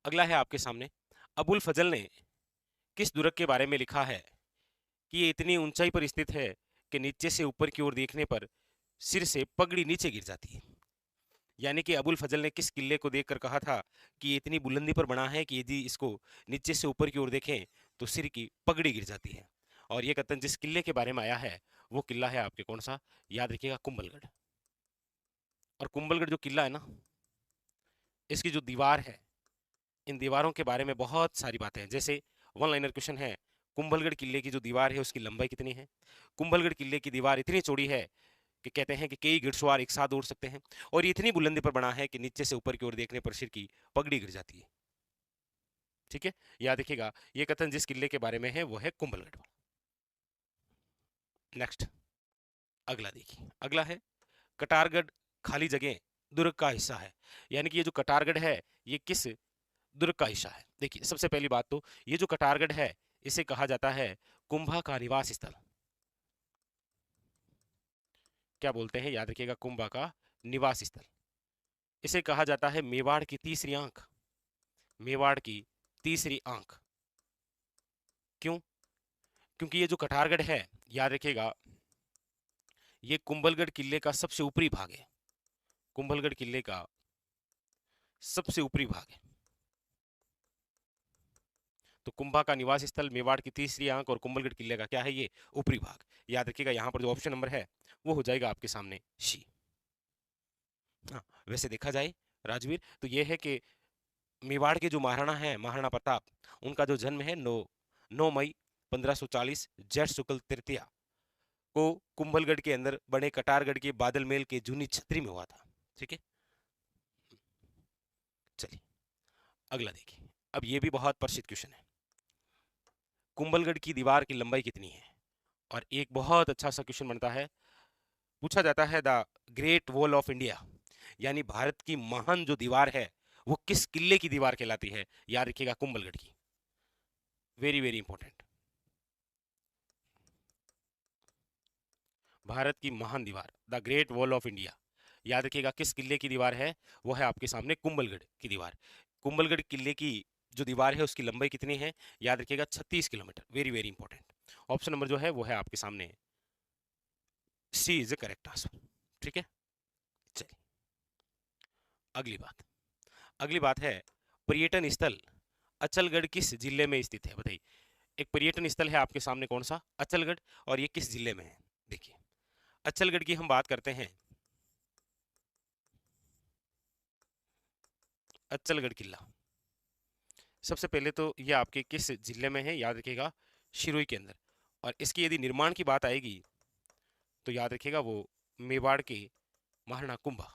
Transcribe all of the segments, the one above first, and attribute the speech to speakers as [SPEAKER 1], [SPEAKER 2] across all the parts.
[SPEAKER 1] अगला है आपके सामने, अबुल फजल ने किस दुर्ग के बारे में लिखा है कि ये इतनी ऊंचाई पर स्थित है कि नीचे से ऊपर की ओर देखने पर सिर से पगड़ी नीचे गिर जाती है। यानी कि अबुल फजल ने किस किले को देखकर कहा था कि ये इतनी बुलंदी पर बना है कि यदि इसको नीचे से ऊपर की ओर देखें तो सिर की पगड़ी गिर जाती है। और ये कथन जिस किले के बारे में आया है वो किला है आपके कौन सा, याद रखिएगा, कुंभलगढ़। और कुंभलगढ़ जो किला है ना, इसकी जो दीवार है, इन दीवारों के बारे में बहुत सारी बातें हैं। जैसे वन लाइनर क्वेश्चन है, कुंभलगढ़ किले की जो दीवार है उसकी लंबाई कितनी है। कुंभलगढ़ किले की दीवार इतनी चौड़ी है कि कहते हैं कि कई घुड़सवार एक साथ उड़ सकते हैं। और ये इतनी बुलंदी पर बना है कि नीचे से ऊपर की ओर देखने पर सिर की पगड़ी गिर जाती है। ठीक है, याद रखिएगा, ये कथन जिस किले के बारे में है वो है कुंभलगढ़। नेक्स्ट, अगला देखिए, अगला है कटारगढ़ खाली जगह दुर्ग का हिस्सा है। यानी कि ये जो कटारगढ़ है ये किस दुर्ग का हिस्सा है। देखिए, सबसे पहली बात तो ये जो कटारगढ़ है इसे कहा जाता है कुंभा का निवास स्थल। क्या बोलते हैं, याद रखिएगा, कुंभा का निवास स्थल। इसे कहा जाता है मेवाड़ की तीसरी आंख। मेवाड़ की तीसरी आंख। क्यों? क्योंकि ये जो कटारगढ़ है, याद रखिएगा, ये कुंभलगढ़ किले का सबसे ऊपरी भाग है। कुंभलगढ़ किले का सबसे ऊपरी भाग है। तो कुंभा का निवास स्थल, मेवाड़ की तीसरी आंख और कुंभलगढ़ किले का क्या है, ये ऊपरी भाग। याद रखिएगा, यहां पर जो ऑप्शन नंबर है वो हो जाएगा आपके सामने सी। हाँ, वैसे देखा जाए राजवीर तो ये है कि मेवाड़ के जो महाराणा हैं, महाराणा प्रताप, उनका जो जन्म है 9 मई 1540 जेठ शुक्ल तृतीया को कुंभलगढ़ के अंदर बने कटारगढ़ के बादल मेल के जूनी छतरी में हुआ था। ठीक है, चलिए अगला देखिए। अब ये भी बहुत प्रसिद्ध क्वेश्चन है, कुंभलगढ़ की दीवार की लंबाई कितनी है। और एक बहुत अच्छा सा क्वेश्चन बनता है, पूछा जाता है the great wall of India, यानी भारत की महान जो दीवार है वो किस किले की दीवार कहलाती है। याद रखिएगा, कुंभलगढ़ की। Very very important. भारत की महान दीवार the great wall of India, याद रखिएगा, किस किले की दीवार है, वो है आपके सामने कुंभलगढ़ की दीवार। कुंभलगढ़ किले की जो दीवार है उसकी लंबाई कितनी है, याद रखिएगा, 36 kilometre. Very very important. Option number जो है वो है आपके सामने सी इज द करेक्ट आंसर। ठीक है, चलिए अगली बात। अगली बात है पर्यटन स्थल अचलगढ़ किस जिले में स्थित है, बताइए। एक पर्यटन स्थल है आपके सामने कौन सा, अचलगढ़, और ये किस जिले में है। देखिए, अचलगढ़ की हम बात करते हैं, अचलगढ़ किला सबसे पहले तो ये आपके किस जिले में है, याद रखिएगा, शिरोई के अंदर। और इसकी यदि निर्माण की बात आएगी तो याद रखिएगा वो मेवाड़ के महाराणा कुंभा।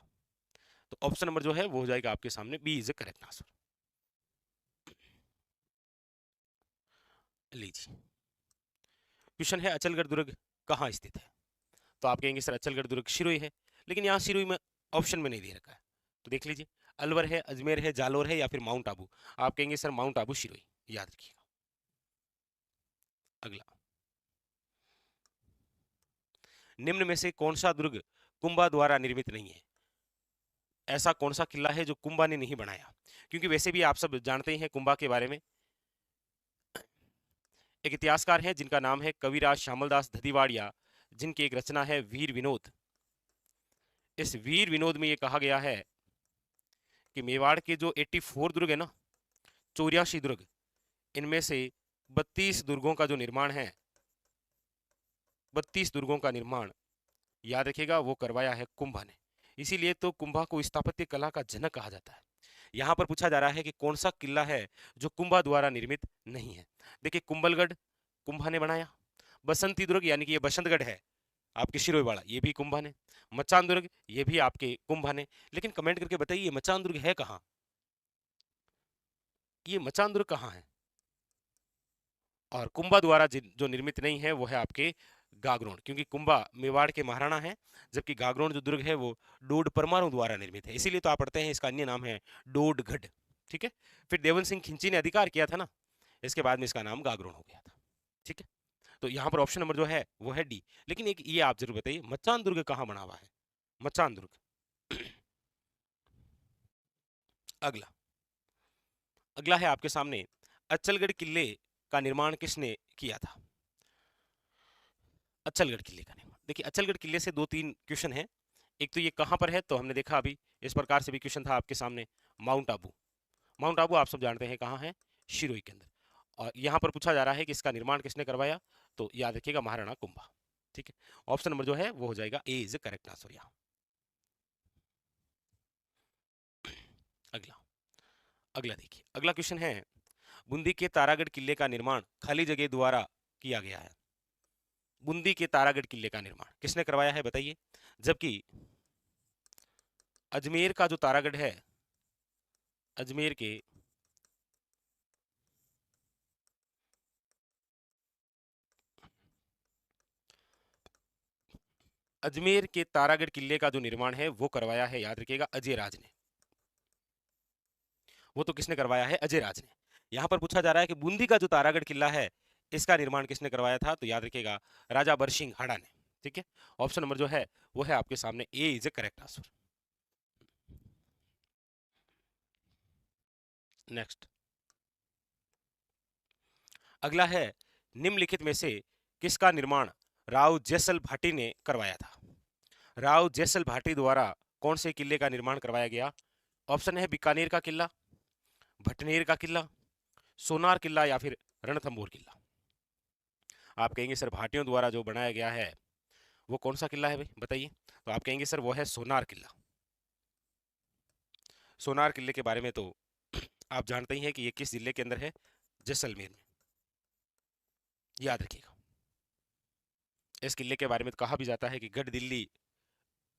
[SPEAKER 1] तो ऑप्शन नंबर जो है वो हो जाएगा आपके सामने B is the correct answer. लीजिए, क्वेश्चन है अचलगढ़ दुर्ग कहाँ स्थित है। तो आप कहेंगे सर अचलगढ़ दुर्ग शिरोई है, लेकिन यहाँ शिरोई में ऑप्शन में नहीं दे रखा है। तो देख लीजिए, अलवर है, अजमेर है, जालोर है, या फिर माउंट आबू। आप कहेंगे सर माउंट आबू शिरोई, याद रखिएगा। अगला, निम्न में से कौन सा दुर्ग कुंभा द्वारा निर्मित नहीं है। ऐसा कौन सा किला है जो कुंभा ने नहीं बनाया। क्योंकि वैसे भी आप सब जानते ही हैं कुंभा के बारे में। एक इतिहासकार हैं जिनका नाम है कविराज श्यामलदास धदीवाड़िया, जिनकी एक रचना है वीर विनोद। इस वीर विनोद में ये कहा गया है कि मेवाड़ के जो 84 दुर्ग है ना, 84 दुर्ग, इनमें से 32 दुर्गों का जो निर्माण है, 32 दुर्गों का निर्माण, याद रखिएगा, वो करवाया है कुंभा ने। इसीलिए तो कुंभा को स्थापत्य कला का जनक कहा जाता है। यहां पर पूछा जा रहा है कि कौन सा किला है जो कुंभा द्वारा निर्मित नहीं है। देखिए, कुंभलगढ़ कुंभा ने बनाया, बसंती दुर्ग यानी कि ये बसंतगढ़ है आपके शिरोईवाड़ा, ये भी कुंभा ने, मचान दुर्ग ये भी आपके कुंभा ने। लेकिन कमेंट करके बताइए मचान दुर्ग है कहाँ, ये मचान दुर्ग कहाँ है। और कुंभा द्वारा जो निर्मित नहीं है वो है आपके गागरोन, क्योंकि कुंभा मेवाड़ के महाराणा है, जबकि गागरोन जो दुर्ग है वो डोड परमाणु द्वारा निर्मित है। इसीलिए तो आप पढ़ते हैं इसका अन्य नाम है डोडगढ़। ठीक है, फिर देवन सिंह खिंची ने अधिकार किया था ना, इसके बाद में इसका नाम गागरोन हो गया था। ठीक है, तो यहाँ पर ऑप्शन नंबर जो है वो है डी। लेकिन एक ये आप जरूर बताइए मचान दुर्ग कहाँ बना हुआ है, मचान दुर्ग। अगला, अगला है आपके सामने, अच्चलगढ़ किले का निर्माण किसने किया था? अच्चलगढ़ किले का निर्माण, देखिए अच्चलगढ़ किले से दो तीन क्वेश्चन है। एक तो ये कहाँ पर है, तो हमने देखा अभी इस प्रकार से भी क्वेश्चन था आपके सामने। माउंट आबू, माउंट आबू आप सब जानते हैं कहाँ है, शिरोई के अंदर। और यहाँ पर पूछा जा रहा है कि इसका निर्माण किसने करवाया, तो याद रखिएगा महाराणा कुंभा। ठीक है, ऑप्शन नंबर जो है वो हो जाएगा ए इज करेक्ट आंसर यहाँ। अगला, अगला देखिए, अगला क्वेश्चन है, बूंदी के तारागढ़ किले का निर्माण खाली जगह द्वारा किया गया है। बूंदी के तारागढ़ किले का निर्माण किसने करवाया है बताइए। जबकि अजमेर का जो तारागढ़ है, अजमेर के अजमेर के तारागढ़ किले का जो निर्माण है वो करवाया है, याद रखिएगा, अजय राज ने। वो तो किसने करवाया है, अजय राज ने। यहां पर पूछा जा रहा है कि बूंदी का जो तारागढ़ किला है इसका निर्माण किसने करवाया था, तो याद रखिएगा राजा बरसिंह हाड़ा ने। ठीक है, ऑप्शन नंबर जो है वो है आपके सामने A is a correct answer. Next, अगला है, निम्नलिखित में से किसका निर्माण राव जैसल भाटी ने करवाया था? राव जैसल भाटी द्वारा कौन से किले का निर्माण करवाया गया? ऑप्शन है बीकानेर का किला, भटनेर का किला, सोनार किला या फिर रणथंभौर किला। आप कहेंगे सर भाटियों द्वारा जो बनाया गया है वो कौन सा किला है भाई बताइए, तो आप कहेंगे सर वो है सोनार किला। सोनार किले के बारे में तो आप जानते ही हैं कि ये किस जिले के अंदर है, जैसलमेर में, याद रखिएगा। इस किले के बारे में तो कहा भी जाता है कि गढ़ दिल्ली,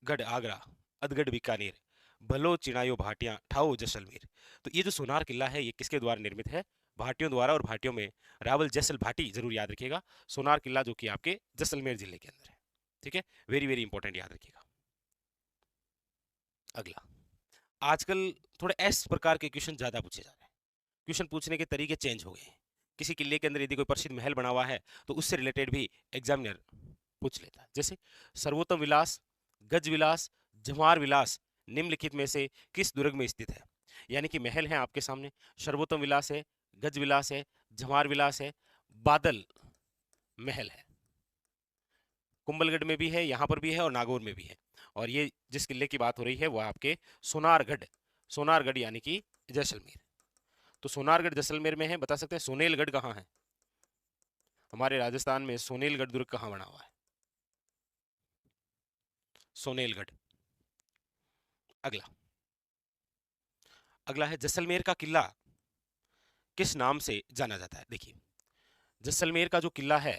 [SPEAKER 1] गढ़ आगरा, अदगढ़ बीकानेर, भलो चिड़ायो भाटियां ठाओ जैसलमेर। तो ये जो सोनार किला है ये किसके द्वारा निर्मित है, भाटियों द्वारा, और भाटियों में रावल जैसल भाटी, जरूर याद रखिएगा। सोनार किला जो कि आपके जैसलमेर जिले के अंदर है। ठीक है, वेरी वेरी इंपॉर्टेंट, याद रखिएगा। अगला, आजकल थोड़े इस प्रकार के क्वेश्चन ज्यादा पूछे जा रहे हैं, क्वेश्चन पूछने के तरीके चेंज हो गए हैं। किसी किले के अंदर यदि कोई प्रसिद्ध महल बना हुआ है तो उससे रिलेटेड भी एग्जामिनर पूछ लेता है। जैसे सर्वोत्तम विलास, गज विलास, जवाहर विलास निम्नलिखित में से किस दुर्ग में स्थित है? यानी कि महल है आपके सामने, सर्वोत्तम विलास है, गज विलास है, जवाहर विलास है, बादल महल है। कुंभलगढ़ में भी है, यहाँ पर भी है और नागौर में भी है। और ये जिस किले की बात हो रही है वो आपके सोनारगढ़, सोनारगढ़ यानी कि जैसलमेर। तो सोनारगढ़ जैसलमेर में है, बता सकते हैं सोनेलगढ़ कहाँ है? हमारे राजस्थान में सोनेलगढ़ दुर्ग कहाँ बना हुआ है? सोनेलगढ़। अगला, अगला है जैसलमेर का किला किस नाम से जाना जाता है? देखिए जैसलमेर का जो किला है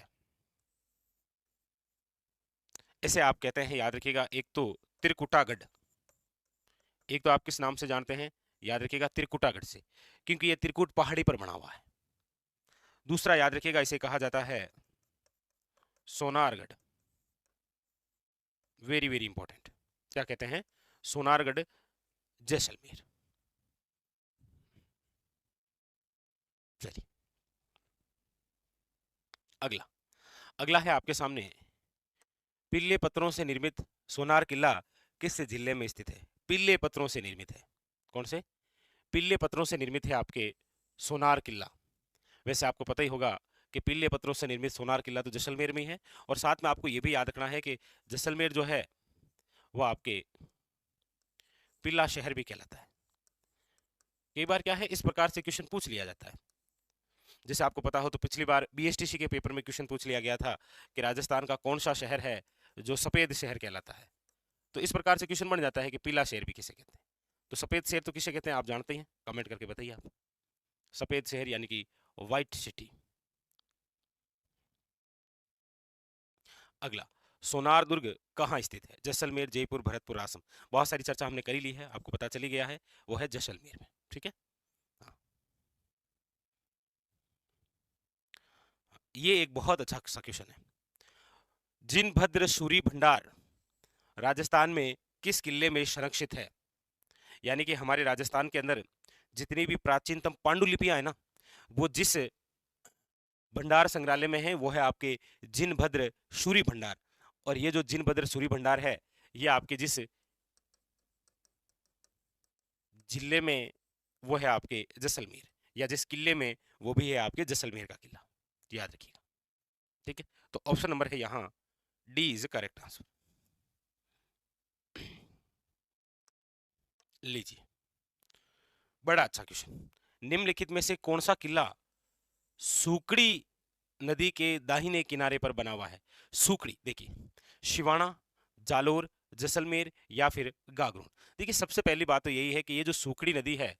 [SPEAKER 1] इसे आप कहते हैं, याद रखिएगा, एक तो त्रिकुटागढ़, एक तो आप किस नाम से जानते हैं, याद रखिएगा त्रिकुटागढ़ से, क्योंकि ये त्रिकुट पहाड़ी पर बना हुआ है। दूसरा याद रखिएगा इसे कहा जाता है सोनारगढ़, वेरी वेरी इंपॉर्टेंट, क्या कहते हैं, सोनारगढ़ जैसलमेर। चलिए अगला, अगला है आपके सामने, पीले पत्थरों से निर्मित सोनार किला किस जिले में स्थित है? पीले पत्थरों से निर्मित है, कौन से? पीले पत्थरों से निर्मित है आपके सोनार किला। वैसे आपको पता ही होगा कि पीले पत्थरों से निर्मित सोनार किला तो जैसलमेर में ही है। और साथ में आपको यह भी याद रखना है कि जैसलमेर जो है वो आपके पीला शहर भी कहलाता है। कई बार क्या है, इस प्रकार से क्वेश्चन पूछ लिया जाता है। जैसे आपको पता हो तो पिछली बार बीएसटीसी के पेपर में क्वेश्चन पूछ लिया गया था कि राजस्थान का कौन सा शहर है जो सफेद शहर कहलाता है। तो इस प्रकार से क्वेश्चन बन जाता है कि पीला शहर भी किसे कहते हैं। तो सफेद शहर तो किसे कहते हैं आप जानते हैं, कमेंट करके बताइए आप। सफेद शहर यानी कि व्हाइट सिटी। अगला, सोनार दुर्ग कहाँ स्थित है? जैसलमेर, जयपुर, भरतपुर, आसम। बहुत सारी चर्चा हमने करी ली है, आपको पता चली गया है, वो है जैसलमेर में। ठीक है, हाँ। ये एक बहुत अच्छा सा क्वेश्चन है, जिनभद्र सूरी भंडार राजस्थान में किस किले में संरक्षित है? यानी कि हमारे राजस्थान के अंदर जितनी भी प्राचीनतम पांडुलिपियां है ना, वो जिस भंडार संग्रहालय में है वो है आपके जिनभद्र सूरी भंडार। और ये जो जिनभद्र सूरी भंडार है ये आपके जिस जिले में, वो है आपके जैसलमेर। या जिस किले में, वो भी है आपके जैसलमेर का किला, याद रखिएगा। ठीक है, तो ऑप्शन नंबर है यहाँ डी इज करेक्ट आंसर। लीजिए, बड़ा अच्छा क्वेश्चन। निम्नलिखित में से कौन सा किला सूकड़ी नदी के दाहिने किनारे पर बना हुआ है? सूकड़ी, देखिए, शिवाना, जालोर, जैसलमेर या फिर गागरोन। देखिए, सबसे पहली बात तो यही है कि ये जो सूकड़ी नदी है,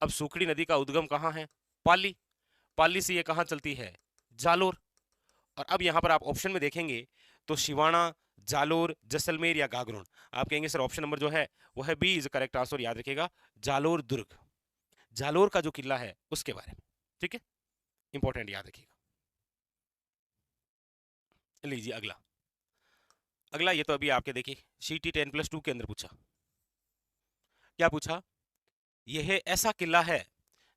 [SPEAKER 1] अब सूकड़ी नदी का उद्गम कहाँ है? पाली। पाली से ये कहाँ चलती है? जालोर। और अब यहाँ पर आप ऑप्शन में देखेंगे तो शिवाना, जालोर, जैसलमेर या गागरोन। आप कहेंगे सर ऑप्शन नंबर जो है वो है बी इज करेक्ट आंसर, याद रखिएगा, जालोर दुर्ग, जालोर का जो किला है उसके बारे में। ठीक है, इंपॉर्टेंट, याद रखिएगा। लीजिए अगला। अगला ये तो अभी आपके देखिए CT 10+2 के अंदर पूछा। क्या पूछा? यह ऐसा किला है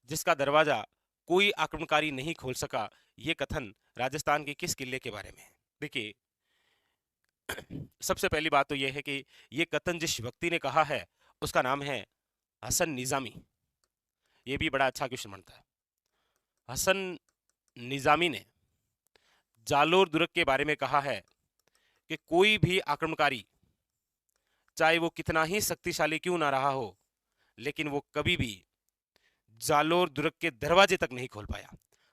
[SPEAKER 1] जिसका दरवाजा कोई आक्रमणकारी नहीं खोल सका, यह कथन राजस्थान के किस किले के बारे में है? देखिए, सबसे पहली बात तो यह है कि यह कथन जिस व्यक्ति ने कहा है उसका नाम है हसन निजामी। यह भी बड़ा अच्छा क्वेश्चन बनता है। हसन निजामी ने जालोर दुर्ग के बारे में कहा है कि कोई भी आक्रमणकारी, चाहे वो कितना ही शक्तिशाली क्यों ना रहा हो, लेकिन वो कभी भी जालोर दुर्ग के दरवाजे तक नहीं खोल पाया।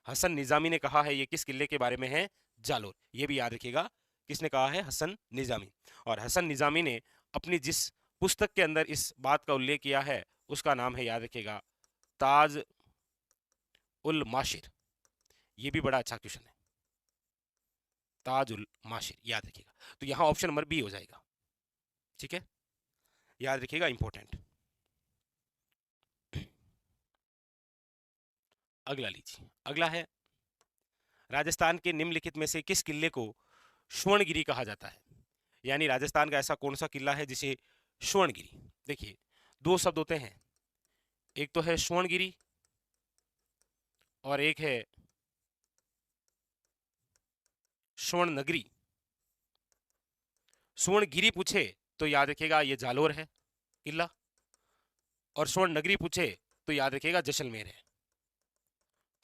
[SPEAKER 1] हसन निजामी ने कहा है, ये किस किले के बारे में है? जालोर। ये भी याद रखिएगा, किसने कहा है? हसन निजामी। और हसन निजामी ने अपनी जिस पुस्तक के अंदर इस बात का उल्लेख किया है उसका नाम है, याद रखिएगा, ताज उल माशिर। ये भी बड़ा अच्छा क्वेश्चन है, ताज उल माशिर, याद रखिएगा। तो यहां ऑप्शन नंबर बी हो जाएगा। ठीक है, याद रखिएगा, इंपॉर्टेंट। अगला लीजिए। अगला है, राजस्थान के निम्नलिखित में से किस किले को स्वर्णगिरी कहा जाता है? यानी राजस्थान का ऐसा कौन सा किला है जिसे स्वर्णगिरी? देखिए, दो शब्द होते हैं, एक तो है स्वर्णगिरी और एक है स्वर्णनगरी। स्वर्णगिरी पूछे तो याद रखिएगा ये जालोर है किला, और स्वर्णनगरी पूछे तो याद रखिएगा जैसलमेर है।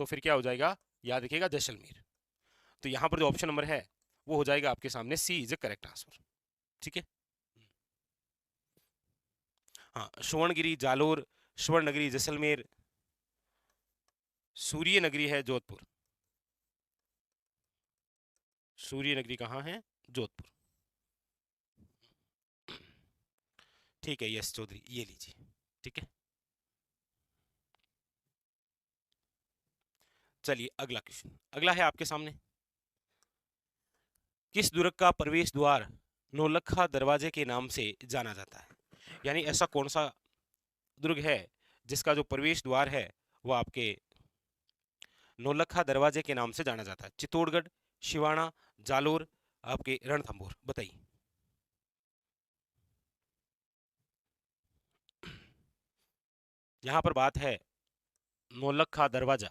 [SPEAKER 1] तो फिर क्या हो जाएगा? याद रखिएगा जैसलमेर। तो यहां पर जो ऑप्शन नंबर है वो हो जाएगा आपके सामने सी इज ए करेक्ट आंसर। ठीक है, हाँ, स्वर्णगिरी जालोर, स्वर्णनगरी जैसलमेर, सूर्य नगरी है जोधपुर। सूर्य नगरी कहाँ है? जोधपुर। ठीक है, यस चौधरी, ये लीजिए। ठीक है, चलिए अगला क्वेश्चन। अगला है आपके सामने, किस दुर्ग का प्रवेश द्वार नौलखा दरवाजे के नाम से जाना जाता है? यानी ऐसा कौन सा दुर्ग है जिसका जो प्रवेश द्वार है वो आपके नौलखा दरवाजे के नाम से जाना जाता है? चित्तौड़गढ़, शिवाना, जालोर, आपके रणथंभौर, बताइए। यहां पर बात है नौलखा दरवाजा।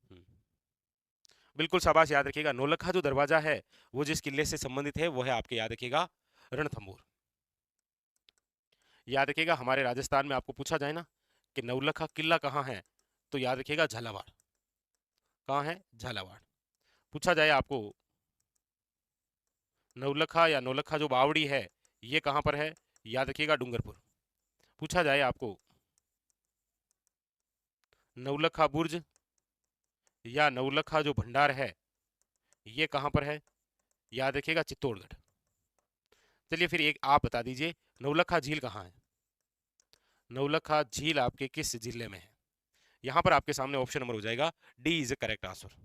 [SPEAKER 1] हम्म, बिल्कुल, शाबाश, याद रखिएगा, नौलखा जो दरवाजा है वो जिस किले से संबंधित है वो है आपके, याद रखिएगा, रणथंभौर। याद रखिएगा, हमारे राजस्थान में आपको पूछा जाए ना कि नौलखा किला कहाँ है, तो याद रखिएगा झालावाड़। कहाँ है? झालावाड़। पूछा जाए आपको नौलखा या नौलखा जो बावड़ी है ये कहाँ पर है, याद रखिएगा डूंगरपुर। पूछा जाए आपको नौलखा बुर्ज या नौलखा जो भंडार है ये कहाँ पर है, याद रखिएगा चित्तौड़गढ़। चलिए फिर एक आप बता दीजिए, नौलखा झील कहाँ है? नौलखा झील आपके किस जिले में है? यहां पर आपके सामने ऑप्शन नंबर हो जाएगा D is a correct answer.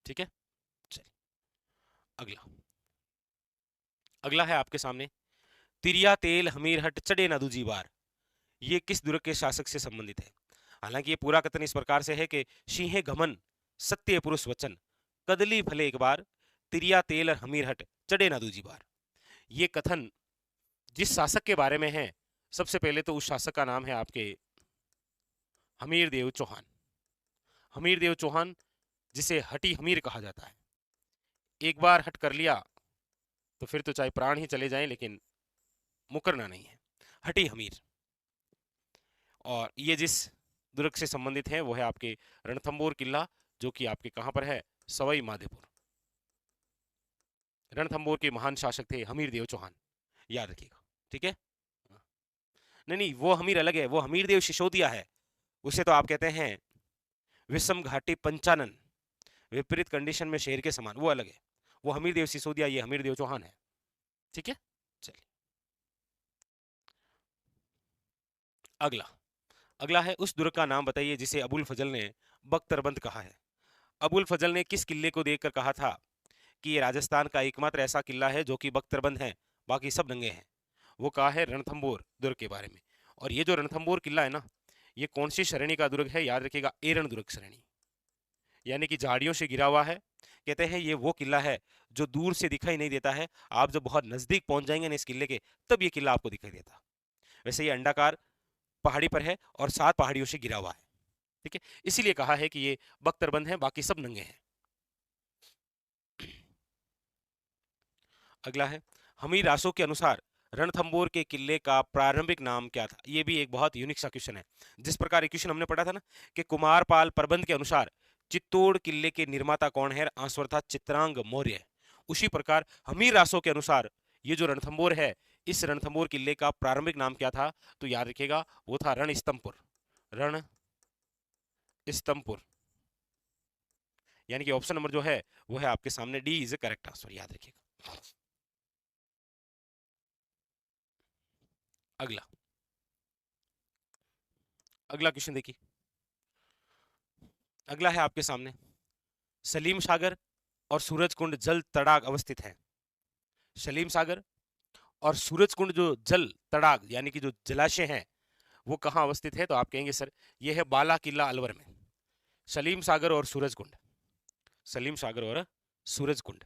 [SPEAKER 1] ठीक है, चलिए अगला। अगला है आपके सामने, तिरिया तेल हमीरहट चढ़े ना दूजी बार, ये किस दुर्ग के शासक से संबंधित है? हालांकि ये पूरा कथन इस प्रकार से है कि सिंह घमन, सत्य पुरुष वचन, कदली भले एक बार, तिरिया तेल और हमीरहट चढ़े ना दूजी बार। ये कथन जिस शासक के बारे में है, सबसे पहले तो उस शासक का नाम है आपके हमीर देव चौहान। हमीर देव चौहान, जिसे हटी हमीर कहा जाता है। एक बार हट कर लिया तो फिर तो चाहे प्राण ही चले जाएं लेकिन मुकरना नहीं है। हटी हमीर। और ये जिस दुर्ग से संबंधित है वो है आपके रणथंबोर किला, जो कि आपके कहां पर है, सवाई माधोपुर। रणथंबोर के महान शासक थे हमीर देव चौहान, याद रखिएगा। ठीक है। नहीं नहीं, वो हमीर अलग है, वो हमीर देव सिसोदिया है। उसे तो आप कहते हैं विषम घाटी पंचानन, विपरीत कंडीशन में शेर के समान, वो अलग है। वो हमीर देव सिसोदिया, ये हमीर देव चौहान है। ठीक है। चलिए अगला। अगला है उस दुर्ग का नाम बताइए जिसे अबुल फजल ने बख्तरबंद कहा है। अबुल फजल ने किस किले को देखकर कहा था कि ये राजस्थान का एकमात्र ऐसा किला है जो कि बख्तरबंद है, बाकी सब नंगे हैं? वो कहा है रणथंबोर दुर्ग के बारे में। और ये जो रणथंबोर किला है ना, ये कौन सी श्रेणी का दुर्ग है, याद रखिएगा, एरन दुर्ग श्रेणी, यानी कि झाड़ियों से घिरा हुआ है। कहते हैं ये वो किला है जो दूर से दिखाई नहीं देता है, आप जब बहुत नजदीक पहुंच जाएंगे ना इस किले के, तब ये किला आपको दिखाई देता। वैसे ये अंडाकार पहाड़ी पर है और 7 पहाड़ियों से घिरा हुआ है। ठीक है, इसीलिए कहा है कि ये बख्तरबंद है, बाकी सब नंगे हैं। अगला है हमीर रासो के अनुसार रणथंबोर के किले का प्रारंभिक नाम क्या था? ये भी एक बहुत यूनिक सा क्वेश्चन है। जिस प्रकार ये क्वेश्चन हमने पढ़ा था ना कि कुमारपाल प्रबंध के अनुसार चित्तौड़ किले के निर्माता कौन है, आंसर था चित्रांग मौर्य। उसी प्रकार हमीर रासो के अनुसार ये जो रणथंबोर है, इस रणथंबोर किले का प्रारंभिक नाम क्या था? तो याद रखिएगा, वो था रण स्तंभपुर। रण स्तंभपुर, यानी कि ऑप्शन नंबर जो है वो है आपके सामने, D is a correct answer, याद रखिएगा। अगला। अगला क्वेश्चन देखिए। अगला है आपके सामने, सलीम सागर और सूरज कुंड जल तड़ाग अवस्थित है। सलीम सागर और सूरज कुंड जो जल तड़ाग यानी कि जो जलाशय है, वो कहाँ अवस्थित है? तो आप कहेंगे सर ये है बाला किला अलवर में। सलीम सागर और सूरज कुंड, सलीम सागर और सूरज कुंड।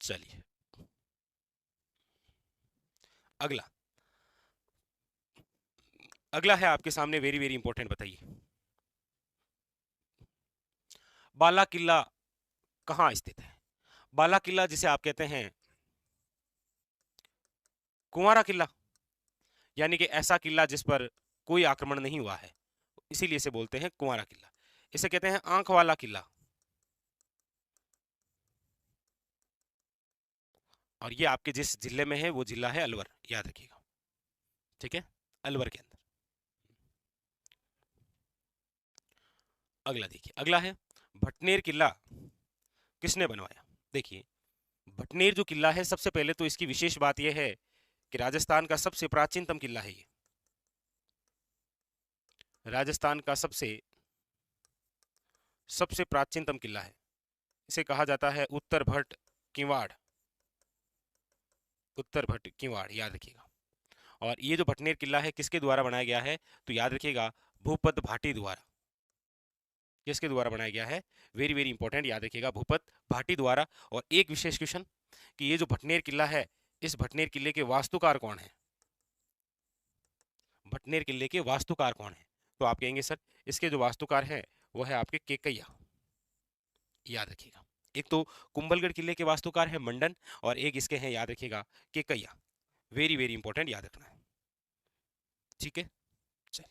[SPEAKER 1] चलिए अगला। अगला है आपके सामने, वेरी वेरी इंपॉर्टेंट, बताइए बाला किला कहाँ स्थित है? बाला किला जिसे आप कहते हैं कुंवारा किला, यानी कि ऐसा किला जिस पर कोई आक्रमण नहीं हुआ है, इसीलिए इसे बोलते हैं कुंवारा किला। इसे कहते हैं आंख वाला किला, और ये आपके जिस जिले में है वो जिला है अलवर, याद रखिएगा। ठीक है, अलवर के अंदर। अगला देखिए, अगला है भटनेर किला किसने बनवाया? देखिए भटनेर जो किला है, सबसे पहले तो इसकी विशेष बात यह है कि राजस्थान का सबसे प्राचीनतम किला है ये। राजस्थान का सबसे सबसे प्राचीनतम किला है। इसे कहा जाता है उत्तर भट्ट किवाड़, उत्तर भट्ट किवाड़, याद रखिएगा। और ये जो भटनेर किला है किसके द्वारा बनाया गया है? तो याद रखिएगा भूपत भाटी द्वारा। किसके द्वारा बनाया गया है? वेरी वेरी इंपॉर्टेंट, याद रखिएगा, भूपत भाटी द्वारा। और एक विशेष क्वेश्चन कि ये जो भटनेर किला है, इस भटनेर किले के वास्तुकार कौन है? भटनेर किले के वास्तुकार कौन है? तो आप कहेंगे सर इसके जो वास्तुकार है वो है आपके केकैया, याद रखिएगा। एक तो कुंभलगढ़ किले के वास्तुकार है मंडन, और एक इसके हैं, याद रखिएगा, केकैया। वेरी वेरी इंपॉर्टेंट, याद रखना है। ठीक है, चलिए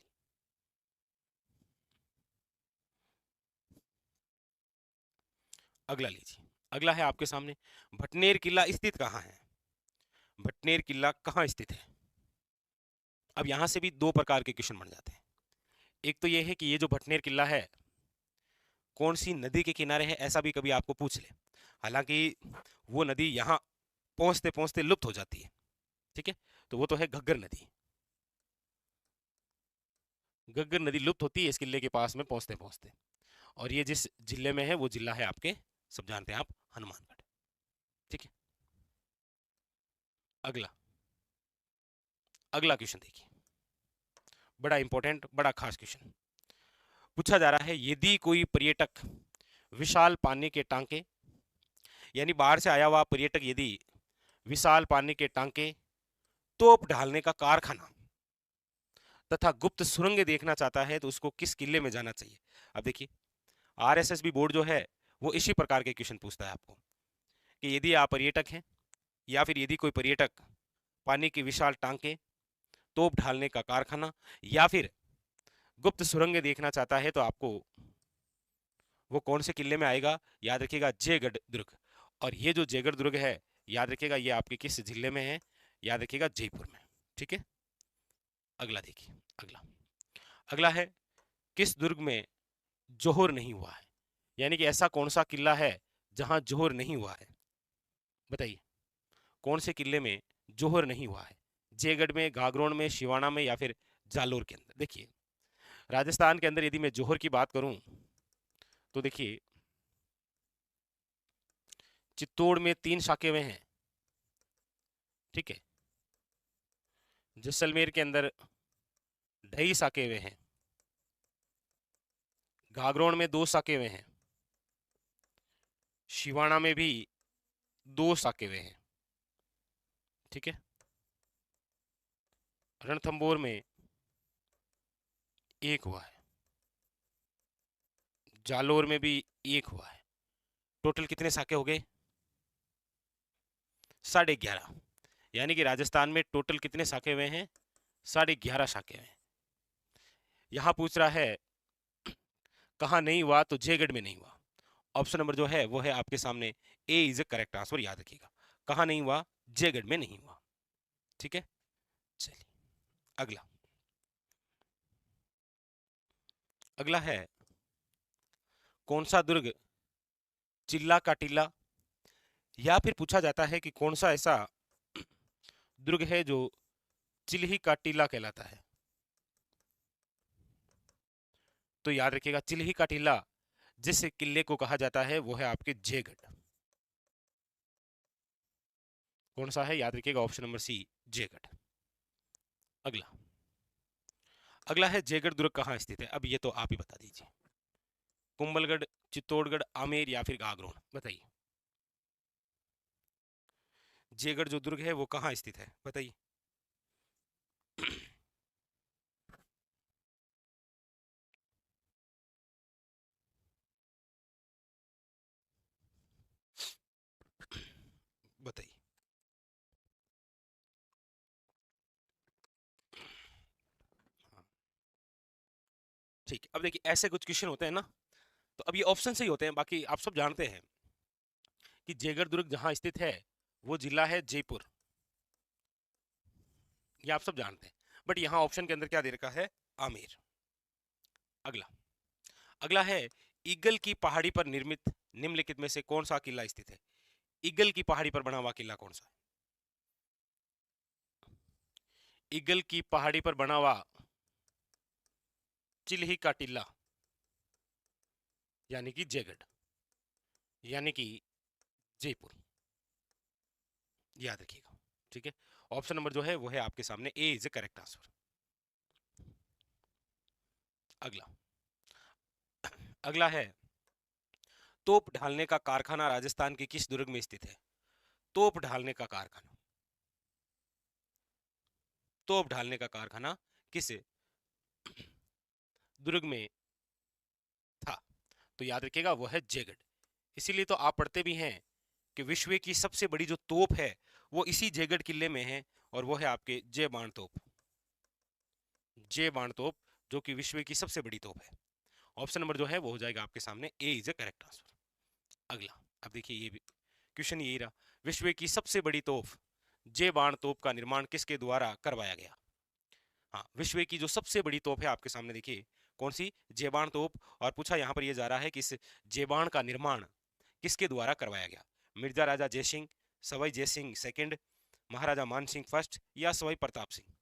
[SPEAKER 1] अगला लीजिए। अगला है आपके सामने, भटनेर किला स्थित कहाँ है? भटनेर किला कहाँ स्थित है? अब यहां से भी दो प्रकार के क्वेश्चन बन जाते हैं। एक तो यह है कि ये जो भटनेर किला है कौन सी नदी के किनारे है, ऐसा भी कभी आपको पूछ ले। हालांकि वो नदी यहाँ पहुंचते पहुंचते लुप्त हो जाती है। ठीक है, तो वो तो है घग्गर नदी। घग्गर नदी लुप्त होती है इस किले के पास में पहुंचते पहुंचते। और ये जिस जिले में है वो जिला है आपके, सब जानते हैं आप, हनुमानगढ़। ठीक है, अगला। अगला क्वेश्चन देखिए, बड़ा इंपॉर्टेंट, बड़ा खास क्वेश्चन पूछा जा रहा है। यदि कोई पर्यटक विशाल पानी के टांके, यानी बाहर से आया हुआ पर्यटक यदि विशाल पानी के टांके, तोप ढालने का कारखाना तथा गुप्त सुरंगें देखना चाहता है, तो उसको किस किले में जाना चाहिए? अब देखिए आरएसएस भी बोर्ड जो है वो इसी प्रकार के क्वेश्चन पूछता है आपको कि यदि आप पर्यटक हैं, या फिर यदि कोई पर्यटक पानी की विशाल टांके, तोप ढालने का कारखाना, या फिर गुप्त सुरंग देखना चाहता है तो आपको वो कौन से किले में आएगा? याद रखिएगा जयगढ़ दुर्ग। और ये जो जयगढ़ दुर्ग है, याद रखिएगा ये आपके किस जिले में है? याद रखिएगा जयपुर में। ठीक है, अगला देखिए। अगला अगला है, किस दुर्ग में जोहर नहीं हुआ है? यानी कि ऐसा कौन सा किला है जहां जोहर नहीं हुआ है? बताइए, कौन से किले में जोहर नहीं हुआ है? जयगढ़ में, गागरोन में, शिवाना में, या फिर जालोर के अंदर? देखिए, राजस्थान के अंदर यदि मैं जोहर की बात करूं तो देखिए, चित्तौड़ में 3 शाखे में हैं। ठीक है, जैसलमेर के अंदर 2.5 शाखे में हैं, गागरोन में 2 शाखे में हैं, शिवाना में भी 2 शाखे में हैं। ठीक है, रणथंबोर में 1 हुआ है, जालोर में भी 1 हुआ है। टोटल कितने शाखे हो गए? 11.5। यानी कि राजस्थान में टोटल कितने शाखे हुए हैं? 11.5 शाखे हैं। यहां पूछ रहा है कहाँ नहीं हुआ, तो जयगढ़ में नहीं हुआ। ऑप्शन नंबर जो है वो है आपके सामने A is a correct answer, याद रखिएगा। कहाँ नहीं हुआ? जयगढ़ में नहीं हुआ। ठीक है, चलिए अगला। अगला है, कौन सा दुर्ग चिल्ला का टीला, या फिर पूछा जाता है कि कौन सा ऐसा दुर्ग है जो चिल्ही का टीला कहलाता है? तो याद रखिएगा, चिल्ही का टीला जिस किले को कहा जाता है वो है आपके जयगढ़। कौन सा है? याद रखिएगा ऑप्शन नंबर सी, जयगढ़। अगला अगला है, जयगढ़ दुर्ग कहाँ स्थित है? अब ये तो आप ही बता दीजिए। कुंभलगढ़, चित्तौड़गढ़, आमेर, या फिर गागरोन? बताइए, जयगढ़ जो दुर्ग है वो कहाँ स्थित है? बताइए। बताइए। हाँ, ठीक है। अब देखिए, ऐसे कुछ क्वेश्चन होते हैं ना, तो अब ये ऑप्शन से ही होते हैं, बाकी आप सब जानते हैं कि जयगढ़ दुर्ग जहां स्थित है वो जिला है जयपुर। ये आप सब जानते हैं, बट यहाँ ऑप्शन के अंदर क्या दे रखा है? आमेर। अगला अगला है, ईगल की पहाड़ी पर निर्मित निम्नलिखित में से कौन सा किला स्थित है? ईगल की पहाड़ी पर बना हुआ किला कौन सा है? ईगल की पहाड़ी पर बना हुआ चिल्ही का टीला, यानी कि जयगढ़, यानी कि जयपुर। याद रखिएगा। ठीक है, ऑप्शन नंबर जो है वो है आपके सामने A is a correct answer. अगला अगला है, तोप ढालने का कारखाना राजस्थान के किस दुर्ग में स्थित है? तोप ढालने का कारखाना, तोप ढालने का कारखाना किस दुर्ग में था? तो याद रखिएगा वो है जयगढ़। इसीलिए तो आप पढ़ते भी हैं कि विश्व की सबसे बड़ी जो तोप है वो इसी जयगढ़ किले में है, और वो है आपके जय बाण तोप। जय बाण तोप जो कि विश्व की सबसे बड़ी तोप है। ऑप्शन नंबर जो है वो हो जाएगा आपके सामने A is a correct answer. अगला, अब देखिए ये भी क्वेश्चन यही रहा, विश्व की सबसे बड़ी तोप जय बाण तोप का निर्माण किसके द्वारा करवाया गया? हाँ, विश्व की जो सबसे बड़ी तोप है आपके सामने, देखिए कौन सी? जेबाण तोप। और पूछा यहाँ पर यह जा रहा है कि इस जेबाण का निर्माण किसके द्वारा करवाया गया? मिर्जा राजा जयसिंह, सवाई जयसिंह सेकंड, महाराजा मानसिंह फर्स्ट, या सवाई प्रताप सिंह?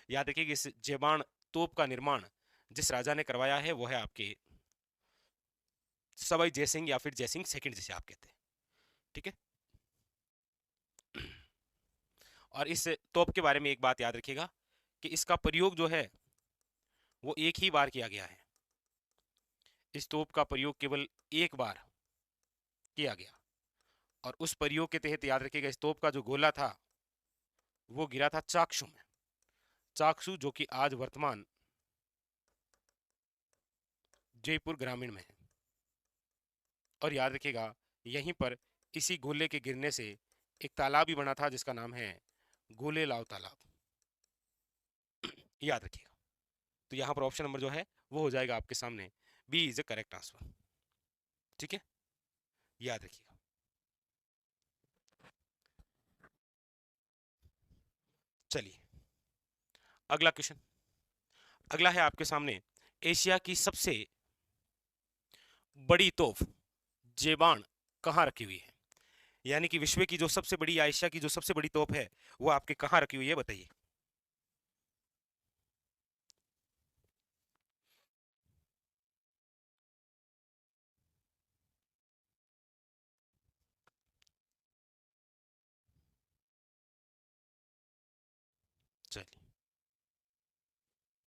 [SPEAKER 1] याद रखिए कि इस जेबाण तोप का निर्माण जिस राजा ने करवाया है वो है आपके सवाई जयसिंह, या फिर जयसिंह सेकंड जिसे आप कहते हैं। ठीक है, और इस तोप के बारे में एक बात याद रखिएगा कि इसका प्रयोग जो है वो एक ही बार किया गया है। इस तोप का प्रयोग केवल एक बार किया गया, और उस प्रयोग के तहत याद रखिएगा इस तोप का जो गोला था वो गिरा था चाकसू में। चाकसू जो कि आज वर्तमान जयपुर ग्रामीण में है। और याद रखिएगा यहीं पर इसी गोले के गिरने से एक तालाब भी बना था जिसका नाम है गोले लाव तालाब, याद रखिएगा। तो यहाँ पर ऑप्शन नंबर जो है वो हो जाएगा आपके सामने, B is the correct answer. ठीक है, याद रखिएगा। चलिए अगला क्वेश्चन, अगला है आपके सामने, एशिया की सबसे बड़ी तोप जेबान कहाँ रखी हुई है? यानी कि विश्व की जो सबसे बड़ी, एशिया की जो सबसे बड़ी तोप है वो आपके कहाँ रखी हुई है, बताइए। चलिए